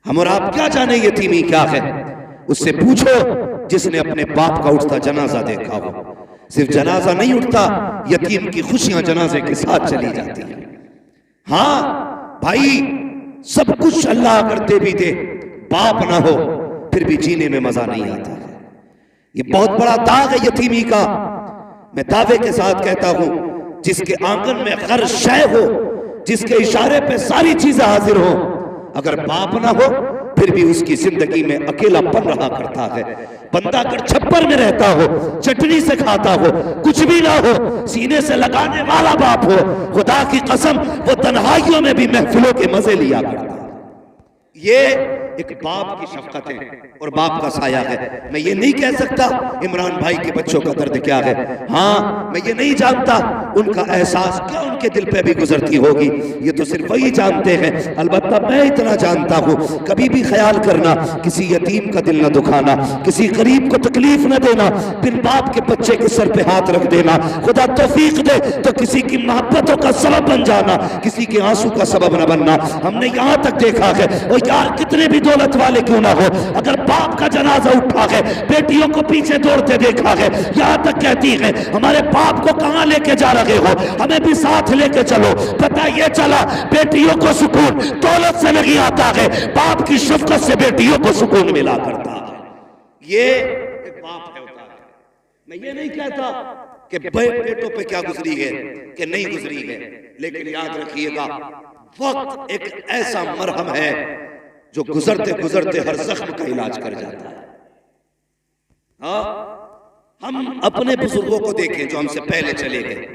हम और आप क्या जाने यतीमी क्या है। उससे पूछो जिसने अपने बाप का उठता जनाजा देखा हो। सिर्फ जनाजा नहीं उठता, यतीम की खुशियां जनाजे के साथ चली जाती है। हाँ भाई, सब कुछ अल्लाह अगर दे भी दे, बाप ना हो फिर भी जीने में मजा नहीं आता है। ये बहुत बड़ा दाग है यतीमी का। मैं दावे के साथ कहता हूं, जिसके आंगन में हर शय हो, जिसके इशारे पे सारी चीजें हाजिर हो, अगर बाप ना हो फिर भी उसकी जिंदगी में अकेलापन रहा करता है। बंदा अगर छप्पर में रहता हो, चटनी से खाता हो, कुछ भी ना हो, सीने से लगाने वाला बाप हो, खुदा की कसम वो तन्हाइयों में भी महफिलों के मजे लिया करता है। ये एक बाप की शफकत है और बाप का साया है। मैं ये नहीं कह सकता इमरान भाई के बच्चों का दर्द क्या है। हाँ, मैं ये नहीं जानता उनका एहसास क्या उनके दिल पे भी गुजरती होगी, ये तो सिर्फ वही जानते हैं। अलबत्ता मैं इतना जानता हूँ, कभी भी ख्याल करना किसी यतीम का दिल न दुखाना, किसी गरीब को तकलीफ न देना, बिन बाप के बच्चे के सर पे हाथ रख देना। खुदा तौफीक दे तो किसी की मोहब्बतों का सबब बन जाना, किसी के आंसू का सबब न बनना। हमने यहाँ तक देखा है, और यार कितने भी दौलत वाले क्यों ना हो, अगर बाप का जनाजा उठा है, बेटियों को पीछे दौड़ते देखा है, यहां तक कहती है हमारे बाप को कहां लेके जा रहे हो, हमें भी साथ लेके चलो। पता ये चला बेटियों को सुकून दौलत से नहीं आता है, बाप की शफकत से बेटियों को सुकून मिला करता है। ये एक बाप है होता है। मैं ये नहीं कहता कि बेटों पे क्या गुजरी है कि नहीं गुजरी है, लेकिन याद रखिएगा वक्त एक ऐसा मरहम है जो गुजरते गुजरते हर जख्म का इलाज कर जाता है। हाँ, हम अपने बुजुर्गों को देखें जो हमसे पहले चले गए,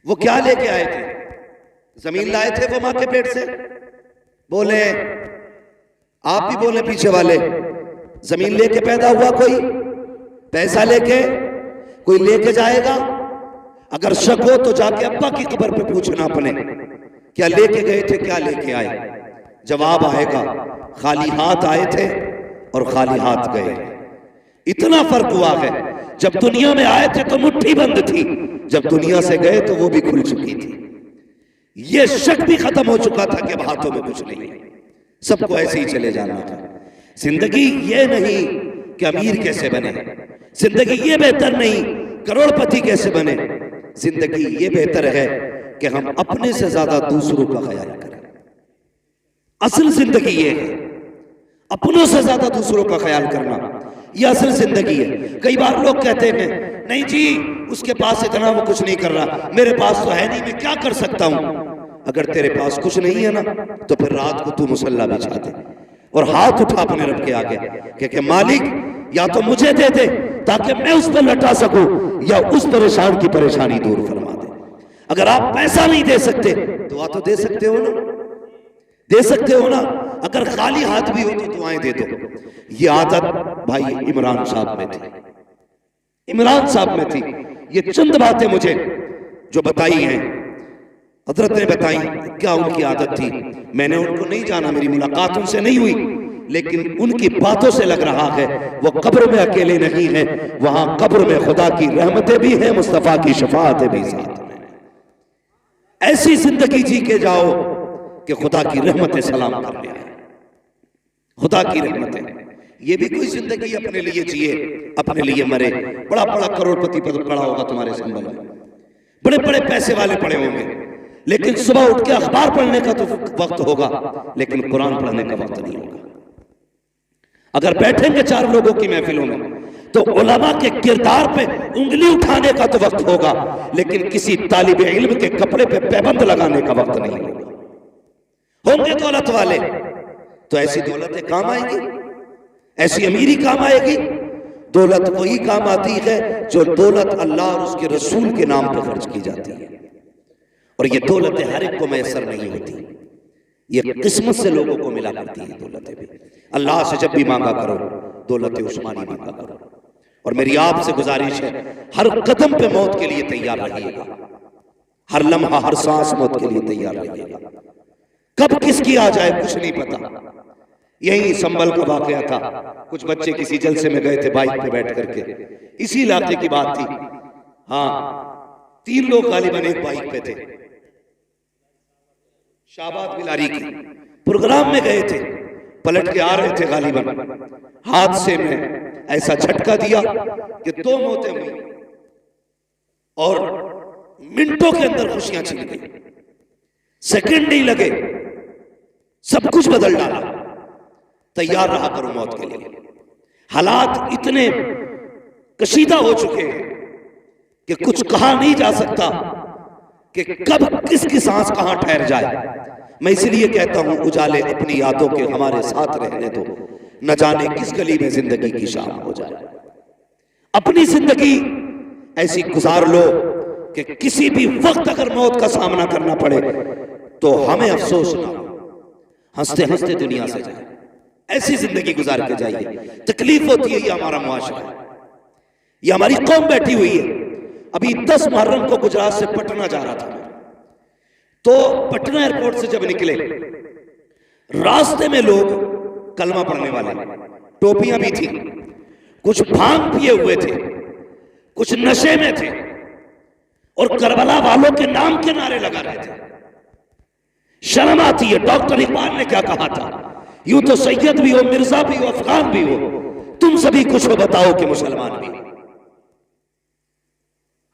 वो क्या लेके आए थे? जमीन लाए थे वो मां के पेट से। बोले, आप भी बोले पीछे वाले, जमीन लेके पैदा हुआ कोई, पैसा लेके कोई लेके जाएगा। अगर शक हो तो जाके अब्बा की कब्र पे पूछना अपने, क्या लेके गए थे, क्या लेके आए। जवाब आएगा खाली हाथ आए थे और खाली हाथ गए। इतना फर्क हुआ है, जब दुनिया में आए थे तो मुट्ठी बंद थी, जब दुनिया से गए तो वो भी खुल चुकी थी। ये शक भी खत्म हो चुका था कि हाथों में कुछ नहीं, सबको ऐसे ही चले जाना था। जिंदगी ये नहीं कि अमीर कैसे बने, जिंदगी ये बेहतर नहीं करोड़पति कैसे बने, जिंदगी ये बेहतर है कि हम अपने से ज्यादा दूसरों का ख्याल करें। असल जिंदगी ये है, अपनों से ज्यादा दूसरों का ख्याल करना, ये असल जिंदगी है। कई बार लोग कहते हैं नहीं जी उसके पास इतना, वो कुछ नहीं कर रहा, मेरे पास तो है नहीं, मैं क्या कर सकता हूं। अगर तेरे पास कुछ नहीं है ना, तो फिर रात को तू मुसल्ला बिछा दे और हाथ उठा अपने रब के आगे कि मालिक या तो मुझे दे दे ताकि मैं उस पर लटा सकूं, या उस परेशान की परेशानी दूर फरमा दे। अगर आप पैसा नहीं दे सकते, दुआ तो दे सकते हो ना, दे सकते हो ना। अगर खाली हाथ भी हो तो दुआएं दे दो। ये आदत भाई इमरान साहब में थी, इमरान साहब में थी। ये चंद बातें मुझे जो बताई हैं, हजरत ने बताई, क्या उनकी आदत थी। मैंने उनको नहीं जाना, मेरी मुलाकात उनसे नहीं हुई, लेकिन उनकी बातों से लग रहा है वो कब्र में अकेले नहीं है, वहां कब्र में खुदा की रहमतें भी हैं, मुस्तफा की शफाअतें भी साथ में। ऐसी जिंदगी जी के जाओ कि खुदा की रहमतें सलाम कर ले। खुदा की रहमतें, ये भी कोई जिंदगी अपने लिए जिए, अपने लिए मरे। बड़ा बड़ा करोड़पति पद पड़ा होगा तुम्हारे संबंध में, बड़े बड़े पैसे वाले पड़े होंगे, लेकिन सुबह उठ के अखबार पढ़ने का तो वक्त होगा, लेकिन कुरान पढ़ने का वक्त नहीं होगा। अगर बैठेंगे चार लोगों की महफिलों में तो उलमा के किरदार पे उंगली उठाने का तो वक्त होगा, लेकिन किसी तालिब इल्म के कपड़े पे पैबंद लगाने का वक्त नहीं होगा। होंगे दौलत वाले तो ऐसी दौलतें काम आएगी, ऐसी अमीरी काम आएगी। दौलत वही काम आती है जो दौलत अल्लाह और उसके रसूल के नाम पर खर्च की जाती है, और ये दौलतें हर एक को मैसर नहीं होती, ये किस्मत से लोगों को मिला करती है दौलतें भी। अल्लाह से जब भी मांगा करो दौलत उस्मानी मांगा करो। और मेरी आपसे गुजारिश है, हर कदम पे मौत के लिए तैयार रहिएगा, हर लम्हा हर सांस मौत के लिए तैयार रहिएगा। कब किसकी आ जाए कुछ नहीं पता। यही संभल का वाकया था, कुछ बच्चे किसी जलसे में गए थे बाइक पे बैठ करके, इसी इलाके की बात थी। हाँ, 3 लोग गालिबन एक बाइक पे थे, शाहबाद बिलारी की प्रोग्राम में गए थे। पलट के आ रहे थे गालिबन, हादसे में ऐसा झटका दिया कि 2 मौतें हुई और मिनटों के अंदर खुशियां छिन गई। सेकंड नहीं लगे, सब कुछ बदल डाला। तैयार रहा करो मौत के लिए। हालात इतने कशीदा हो चुके हैं कि कुछ कहा नहीं जा सकता कि कब किसकी सांस कहां ठहर जाए। मैं इसलिए कहता हूं, उजाले अपनी यादों के हमारे साथ रहने दो, न जाने किस गली में जिंदगी की शाम हो जाए। अपनी जिंदगी ऐसी गुजार लो कि किसी भी वक्त अगर मौत का सामना करना पड़े तो हमें अफसोस ना हो, हंसते हंसते दुनिया से जाए। ऐसी जिंदगी गुजार के जाइए। तकलीफ होती है, ये हमारा मुआशरा है, ये हमारी कौम बैठी हुई है। अभी 10 मुहर्रम को गुजरात से पटना जा रहा था, तो पटना एयरपोर्ट से जब निकले, रास्ते में लोग कलमा पढ़ने वाले, टोपियां भी थी, कुछ भांग पिए हुए थे, कुछ नशे में थे और करबला वालों के नाम के नारे लगा रहे थे। शर्म आती है। डॉक्टर इकबाल ने क्या कहा था, यूं तो सैयद भी हो, मिर्जा भी हो, अफगान भी हो, तुम सभी कुछ हो बताओ कि मुसलमान भी।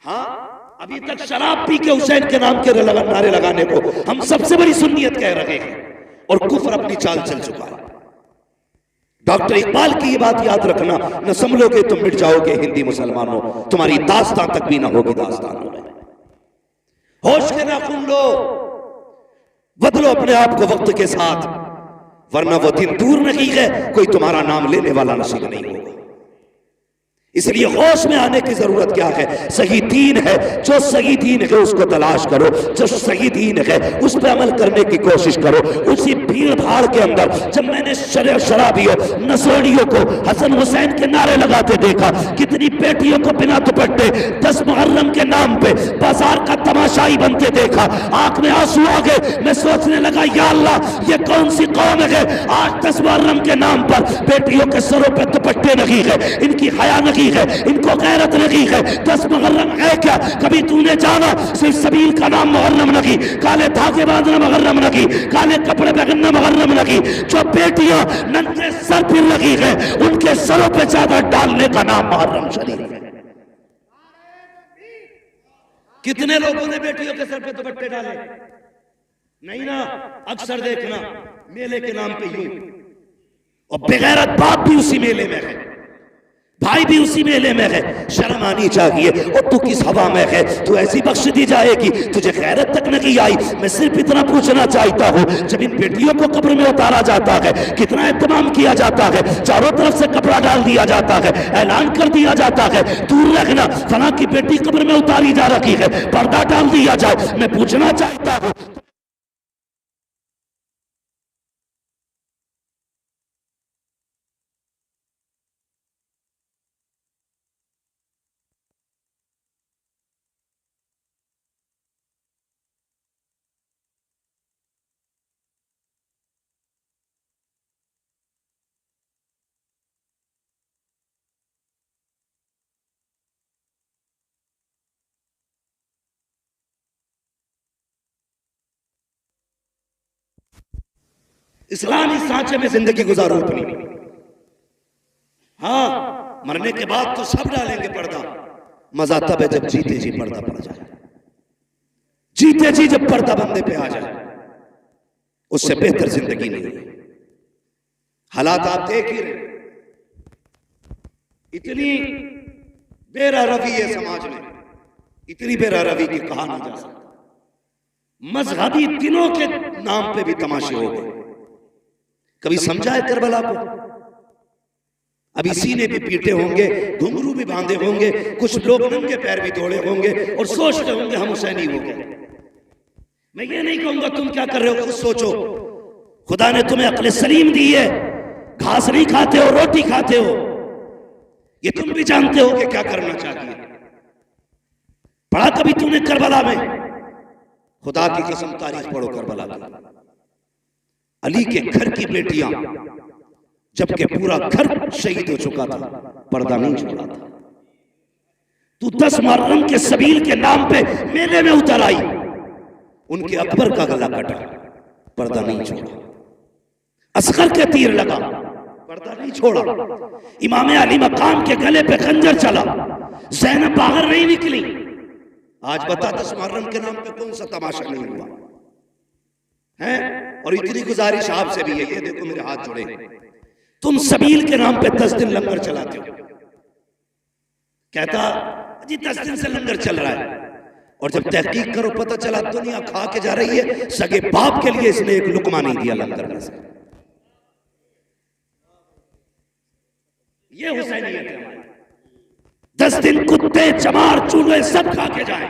हाँ, अभी तक शराब पी के हुसैन के नाम के नारे लगाने को हम सबसे बड़ी सुन्नियत कह रहे हैं और कुफ्र अपनी चाल चल चुका है। डॉक्टर इकबाल की ये बात याद रखना, न समझोगे तुम मिट जाओगे हिंदी मुसलमानों, तुम्हारी दास्तान तक भी ना होगी दास्तानों में। होश के नाखून लो, बदलो अपने आप को वक्त के साथ, वरना वो दिन दूर नहीं है, कोई तुम्हारा नाम लेने वाला नसीब नहीं होगा। इसलिए होश में आने की जरूरत क्या है। सही दीन है, जो सही दीन है उसको तलाश करो, जो सही दीन है उस पर अमल करने की कोशिश करो। उसी भीड़ भाड़ के अंदर जब मैंने शराबियों, नशेड़ियों को हसन हुसैन के नारे लगाते देखा, कितनी बेटियों को बिना दुपट्टे 10 मुहर्रम के नाम पे बाजार का तमाशाई बनते देखा, आंख में आंसू आ गए। मैं सोचने लगा, या अल्लाह, ये कौन सी कौम है आज 10 मुहर्रम के नाम पर बेटियों के सरों पे दुपट्टे नहीं है, इनकी हया नहीं है, इनको गैरत नहीं है। 10 मुहर्रम है क्या? कभी तूने जाना सिर्फ सबील का नाम मुहर्रम नहीं, काले धागे बांधना मुहर्रम नहीं, काले कपड़े पहनना मुहर्रम नहीं। जो बेटियां नंगे सर फिर रही है उनके सरों पे चादर डालने का नाम मुहर्रम शरीफ है। कितने लोगों ने बेटियों के सर पे दुपट्टे डाले? नहीं ना। अक्सर देखना मेले के नाम पे यूं, और बेगैरत बाप भी उसी मेले में है, भाई भी उसी मेले में है। शर्म आनी चाहिए। और तू किस हवा में है, तू ऐसी बख्श दी जाएगी, तुझे गैरत तक नहीं आई। मैं सिर्फ इतना पूछना चाहता हूँ, जब इन बेटियों को कब्र में उतारा जाता है, कितना एहतमाम किया जाता है, चारों तरफ से कपड़ा डाल दिया जाता है, ऐलान कर दिया जाता है, दूर रखना फलां की बेटी कब्र में उतारी जा रही है, पर्दा डाल दिया जाए। मैं पूछना चाहता हूँ, इस्लामी सांचे में जिंदगी गुजारो अपनी। हाँ, मरने के बाद तो सब डालेंगे पर्दा, मजा तब है जब जीते जी पर्दा पड़ जाए। जीते जी जब पर्दा बंदे पे आ जाए, उससे बेहतर जिंदगी नहीं है। हालात आप देख ही रहे, इतनी बेरहरवी है समाज में, इतनी बेरहरवी की कहा नहीं जा सकता। मजहबी दिनों के नाम पे भी तमाशे हो गए। कभी समझा है करबला को? अभी सीने भी पीटे होंगे, घुंघरू भी बांधे होंगे, कुछ लोग नंगे पैर भी तोड़े होंगे और सोचते होंगे हम हुसैनी हो गए। मैं ये नहीं कहूंगा तुम क्या कर रहे हो, खुद सोचो। खुदा ने तुम्हें अक्ल सलीम दी है, घास नहीं खाते हो, रोटी खाते हो, ये तुम भी जानते हो कि क्या करना चाहिए। पढ़ा कभी तूने करबला में? खुदा की कसम तारीख पढ़ो करबला की। अली के घर की बेटियां, जबकि पूरा घर शहीद हो चुका था, पर्दा नहीं छोड़ा था। तू 10 मुहर्रम के सबील के नाम पे मेले में उतर आई, उनके अकबर का गला कटा, पर्दा नहीं छोड़ा। असगर के तीर लगा, पर्दा नहीं छोड़ा, इमाम अली मकाम के गले पे खंजर चला, ज़ैनब बाहर नहीं निकली। आज बता 10 मुहर्रम के नाम पे कौन सा तमाशा नहीं हुआ है? और इतनी गुजारिश आपसे भी है, ये देखो मेरे हाथ जुड़े, तुम सबील के नाम पे 10 दिन लंगर चलाते हो। कहता जी 10 दिन से लंगर चल रहा है, और जब तहकीक करो पता चला दुनिया खा के जा रही है, सगे बाप के लिए इसने एक लुकमा नहीं दिया लंगर में से। ये हुसैनियत है। 10 दिन कुत्ते चमार चूहे सब खा के जाए,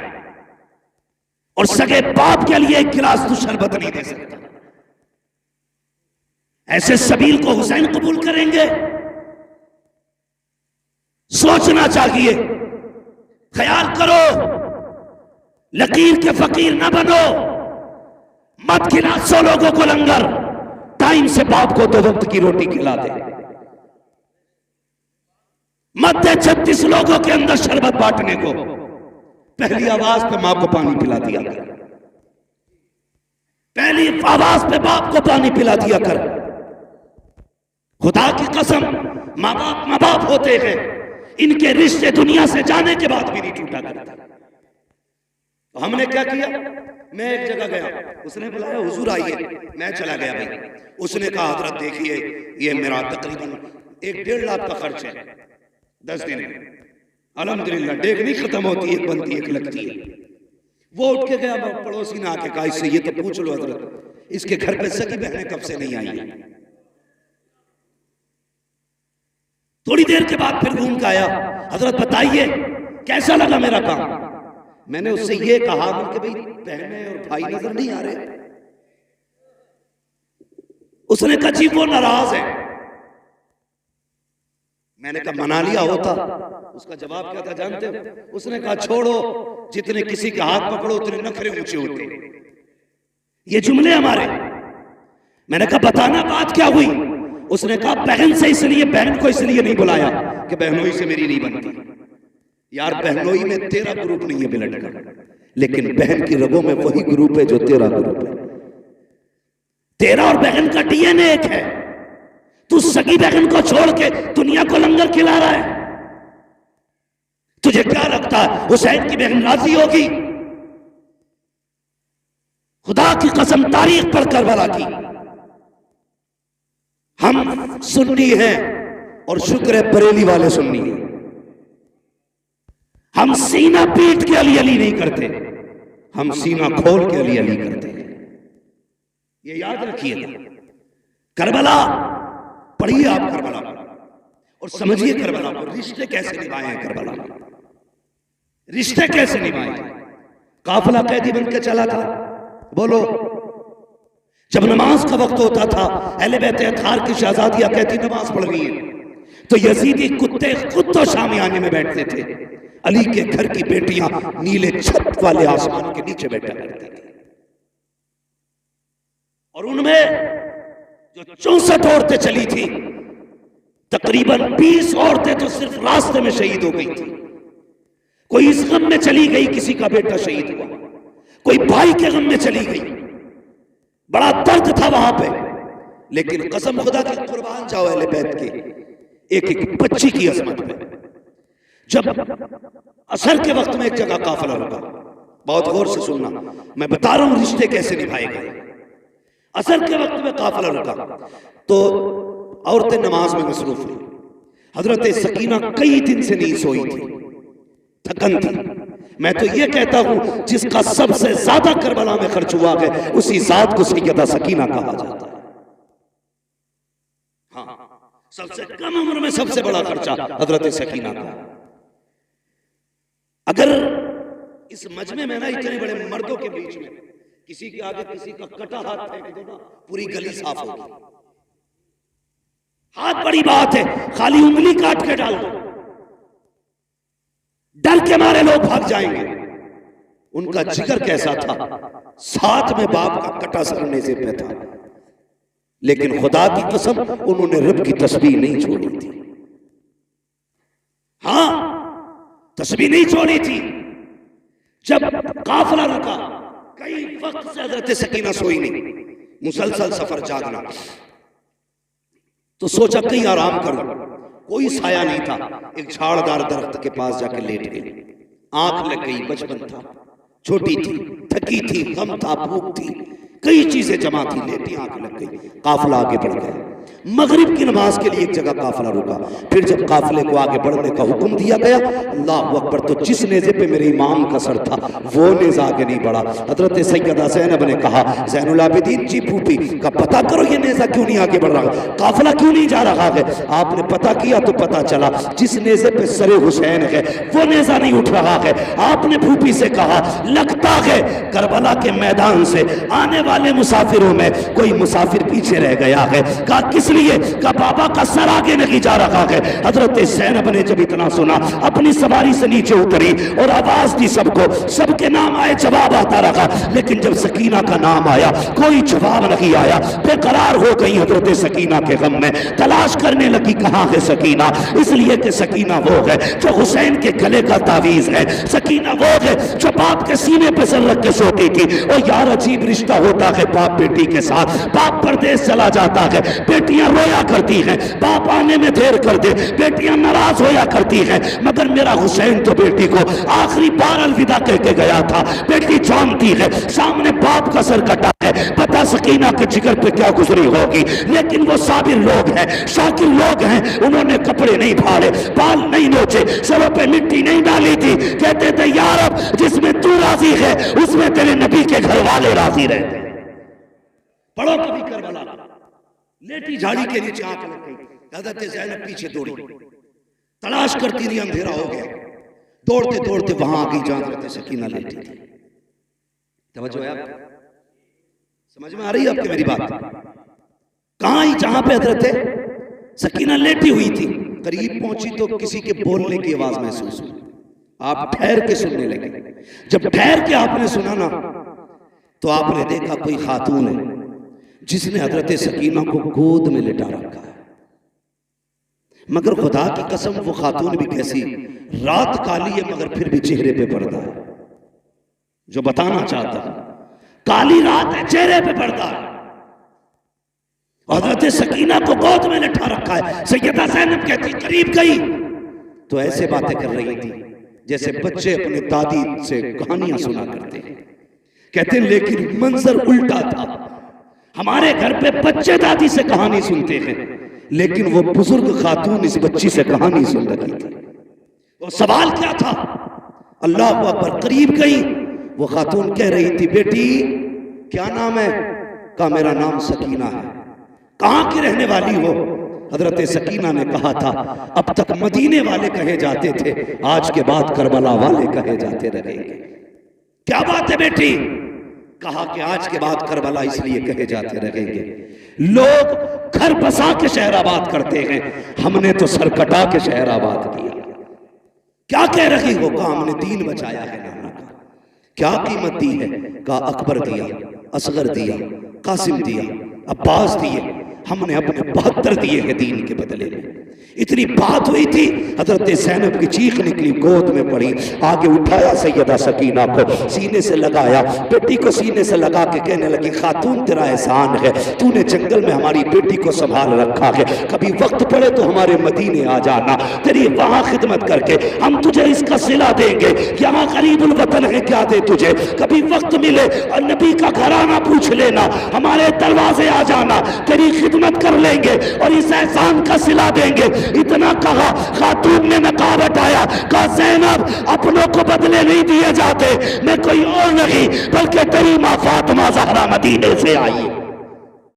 और सगे बाप के लिए एक गिलास तो शरबत नहीं दे सकता। ऐसे सबील को हुसैन कबूल करेंगे? सोचना चाहिए, ख्याल करो, लकीर के फकीर ना बनो, मत खिला 100 लोगों को लंगर, टाइम से बाप को 2 वक्त की रोटी खिला दे, मत दे 36 लोगों के अंदर शरबत बांटने को, पहली आवाज पे मां को पानी पिला दिया कर, पहली आवाज पे बाप को पानी पिला दिया कर। खुदा की कसम, माँ बाप होते हैं, इनके रिश्ते दुनिया से जाने के बाद भी नहीं टूटा करता। तो हमने क्या किया, मैं एक जगह गया, उसने बुलाया हुजूर आइए, मैं चला गया भाई। उसने कहा हजरत देखिए ये मेरा तकरीबन 1-1.5 लाख का खर्च है 10 दिन में, अल्हम्दुलिल्लाह डेग नहीं खत्म होती, एक बनती एक लगती है। वो उठ के गया, पड़ोसी ने आके कहा इससे ये तो पूछ लो हजरत, इसके घर पे सगी बहनें कब से नहीं आई है। थोड़ी देर के बाद फिर घूम के आया, हजरत बताइए कैसा लगा मेरा काम। मैंने उससे ये कहा कि भाई बहनें और भाई नजर नहीं आ रहे। उसने कहा जी वो नाराज है। मैंने कहा मना लिया होता। उसका जवाब क्या था जानते हो? उसने कहा छोड़ो, जितने किसी का हाथ पकड़ो उतने नखरे ऊंचे होते। ये जुमले हमारे। मैंने कहा बताना बात क्या हुई। उसने कहा बहन से इसलिए, बहन को इसलिए नहीं बुलाया कि बहनोई से मेरी नहीं बनती। यार बहनोई में तेरा ग्रुप नहीं है ब्लड का, लेकिन बहन की रगों में वही ग्रुप है जो तेरा ग्रुप है। तेरा और बहन का डीएनए एक है। तू सगी बहन को छोड़ के दुनिया को लंगर खिला रहा है। तुझे क्या लगता है हुसैन की बहन राजी होगी? खुदा की कसम तारीख पर करबला की। हम सुन्नी हैं और शुक्र है बरेली वाले सुन्नी हैं। हम सीना पीट के अली अली नहीं करते, हम सीना खोल के अली अली करते हैं। ये याद रखिए। करबला पढ़िए आप करबला और समझिए करबला को। रिश्ते कैसे निभाए हैं करबला में, रिश्ते कैसे निभाए। काफिला कैदी बन के चला था। बोलो, जब नमाज का वक्त होता था, अहले बैत अत्हार की शहजादियां कहती नमाज पढ़ रही है, तो यजीदी कुत्ते खुद तो शामियाने में बैठते थे। अली के घर की बेटियां नीले छत वाले आसमान के नीचे बैठा करती थी। और उनमें जो 64 औरतें चली थी, तकरीबन 20 औरतें तो सिर्फ रास्ते में शहीद हो गई थी। कोई इस गम में चली गई, किसी का बेटा शहीद हुआ, कोई भाई के गम में चली गई। बड़ा दर्द था वहां पे। लेकिन कसम खुदा की कुर्बान जाओ अहले बैत के एक एक बच्ची की अजमत पे। जब असर के वक्त में एक जगह काफिला रुका, बहुत गौर से सुनना, मैं बता रहा हूं रिश्ते कैसे निभाए गए। असर के वक्त में काफिला रुका तो औरतें नमाज में मसरूफ हुई। हजरत सकीना कई दिन से नहीं सोई थी, थकन थी। मैं तो ये कहता हूं जिसका सबसे ज्यादा करबला में खर्च हुआ है उसी जात को सैयदा सकीना कहा जाता है। हाँ, सबसे कम उम्र में सबसे बड़ा खर्चा हजरत सकीना का। अगर इस मजमे में ना इतने बड़े मर्दों के बीच में किसी के आगे किसी का कटा हाथ फेंक दो ना, पूरी गली साफ होगी। हाथ बड़ी बात है, खाली उंगली काट के डाल दो, डर के मारे लोग भाग जाएंगे। उनका जिगर कैसा था, साथ में बाप का कटा सरने से पे था, लेकिन खुदा की कसम उन्होंने रब की तस्बीह नहीं छोड़ी थी। हाँ, तस्बीह नहीं छोड़ी थी। जब काफिला रुका, कई वक्त से हजरत सकीना सोई नहीं, मुसलसल सफर जागना। तो सोचा कहीं आराम करूं, कोई साया नहीं था। एक झाड़दार दरख्त के पास जाकर लेट गई। आंख लग गई, बचपन था, छोटी थी, थकी थी, गम था, भूख थी, कई चीजें जमा थी, लेटी आंख लग गई। काफिला आगे बढ़ गया। मगरिब की नमाज के लिए एक जगह काफिला रुका। फिर जब काफिले को आगे बढ़ने का हुक्म दिया गया, अल्लाह अकबर, तो जिस नेज़े पे मेरे इमाम का सर था वो नेज़ा आगे नहीं बढ़ा। हजरत सैयदा ज़ैनब ने कहा, ज़ैनुल आबिदीन जी फूफी का पता करो ये नेज़ा क्यों नहीं आगे बढ़ रहा, काफिला क्यों नहीं जा रहा है। आपने पता किया तो पता चला जिस नेज़े पे सर हुसैन है वो नेज़ा नहीं उठ रहा है। आपने फूफी से कहा, लगता है करबला के मैदान से आने वाले मुसाफिरों में कोई मुसाफिर पीछे रह गया है। कहा किस लिए? का बाबा का सर आगे नहीं जा रहा है। हजरत ज़ैनब ने जब इतना सुना अपनी सवारी से नीचे उतरी और आवाज दी सबको, सबके नाम आए, जवाब आता रहा, लेकिन जब सकीना का नाम आया कोई जवाब नहीं आया। बेकरार हो गई हजरत सकीना के गम में, तलाश करने लगी कहां है सकीना। इसलिए कि सकीना वो है जो हुसैन के गले का तावीज है, सकीना वो है जो बाप के सीने पे सर रख के सोती थी। और यार अजीब रिश्ता होता है बाप बेटी के साथ। बाप परदेश चला जाता है, बेटियां रोया करती हैं, बाप आने में देर कर दे, बेटियां नाराज होया करती हैं। मगर मेरा हुसैन तो बेटी को आखिरी बार अलविदा कह के गया था। बेटी जानती है सामने बाप का सर कटा है, पता सकीना के जिगर पे क्या गुजरी होगी। लेकिन वो साबिर लोग हैं, शाकिर लोग हैं, उन्होंने कपड़े नहीं फाड़े, बाल नहीं नोचे, सरों पे मिट्टी नहीं डाली थी। कहते थे यार अब जिसमें तू राजी है उसमें तेरे नबी के घर वाले राजी रहते। पढ़ो कभी करबला। लेटी झाड़ी के नीचे आंख लग गई। हज़रत ज़ैनब पीछे दौड़ी, तलाश करती रही, अंधेरा हो गया। दौड़ते दौड़ते वहां आ गई जहां हज़रत सकीना लेटी थी। तवज्जो है आप? समझ में आ रही है आपकी मेरी बात? कहां आई जहां पे हज़रत सकीना लेटी हुई थी। करीब पहुंची तो किसी के बोलने की आवाज महसूस हुई। आप ठहर के सुनने लगे। जब ठहर के आपने सुना ना तो आपने देखा कोई खातून है जिसने हजरत सकीना को गोद में लिटा रखा है। मगर खुदा की कसम वो खातून भी कैसी, रात काली है मगर फिर भी चेहरे पे पर्दा है। जो बताना चाहता है, काली रात है, चेहरे पे पर्दा है। हजरत सकीना को गोद में लिटा रखा है। सैयदा ज़ैनब कहती, करीब गई तो ऐसे बातें कर रही थी जैसे बच्चे अपनी दादी से कहानियां सुना करते हैं। कहते लेकिन मंजर उल्टा था। हमारे घर पे बच्चे दादी से कहानी सुनते हैं, लेकिन वो बुजुर्ग खातून इस बच्ची से कहानी सुन रही थी। वो सवाल क्या था? अल्लाह अकबर। करीब गई, वो खातून कह रही थी, बेटी क्या नाम है? कहा मेरा नाम सकीना है। कहां की रहने वाली हो? हजरत सकीना ने कहा था, अब तक मदीने वाले कहे जाते थे, आज के बाद करबला वाले कहे जाते रहेंगे। क्या बात है बेटी? कहा कि आज के बाद करबला इसलिए कहे जाते रहेंगे, लोग घर बसा के शहर आबाद करते हैं, हमने तो सर कटा के शहर आबाद किया। क्या कह रही हो? कहा हमने दीन बचाया है नाना का। क्या कीमत दी है? कहा अकबर दिया, असगर दिया, कासिम दिया, अब्बास दिए, हमने अपने 72 दिए हैं दीन के बदले में। इतनी बात हुई थी, हजरत ज़ैनब की चीख निकली, गोद में पड़ी, आगे उठाया सैयदा सकीना को, सीने से लगाया, बेटी को सीने से लगा के कहने लगी, खातून तेरा एहसान है, तूने जंगल में हमारी बेटी को संभाल रखा है, कभी वक्त पड़े तो हमारे मदीने आ जाना, तेरी वहां खिदमत करके हम तुझे इसका सिला देंगे, यहाँ करीबुल वतन है, क्या दे तुझे, कभी वक्त मिले और नबी का घराना पूछ लेना, हमारे दरवाजे आ जाना, तेरी खिदमत कर लेंगे और इस एहसान का सिला देंगे। इतना कहा, खातून ने नकाब हटाया, कहा ज़ैनब अपनों को बदले नहीं दिए जाते, मैं कोई और नहीं बल्कि तेरी मां फातिमा ज़हरा मदीने से आई।